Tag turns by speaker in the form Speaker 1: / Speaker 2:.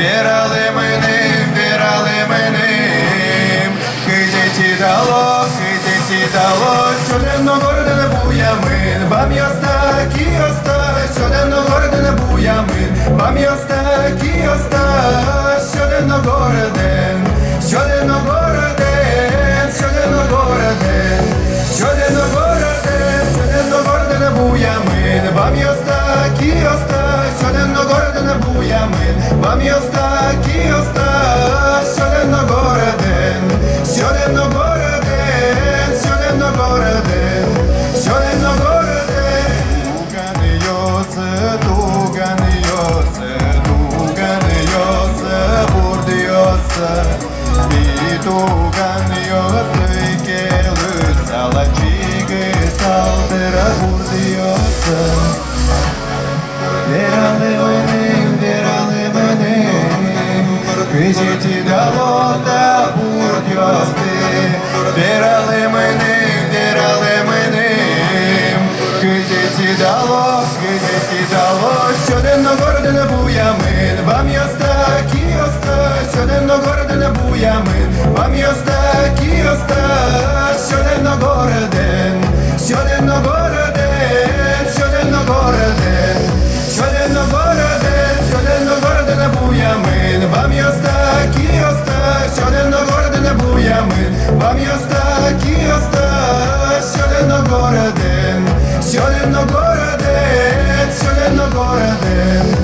Speaker 1: вірали ми ним, хидіті дало, щоденно горде не буямин, бам'яста, кіоста, щоденно горде не буямин, бам'яста, кіоста, щоденно горден, щоденно горден, щоденно горден, щоденно горден, щоденно горде не буямин, бам'яста, кіоста, щоденно горде не буямин, бам'яста, кіоста, щоденно горден, щоденно горден, щоденно горден, щоденно горден. Tugan yose, burdiyosa, bitugan yose, kelus alachige saldera burdiyosa. Verale menim, hidіті дало та бурдьости. Verale menim, hidіті дало, щоденно горде не буямин, бам'яста, кіоста, щоденно горде не буямин, бам'яста, кіоста, щоденно горден, щоденно горден, щоденно горден, щоденно горден, щоденно горде не буямин, бам'яста, кіоста, щоденно горде не буямин, бам'яста, кіоста, щоденно горден, щоденно горден, щоденно горден.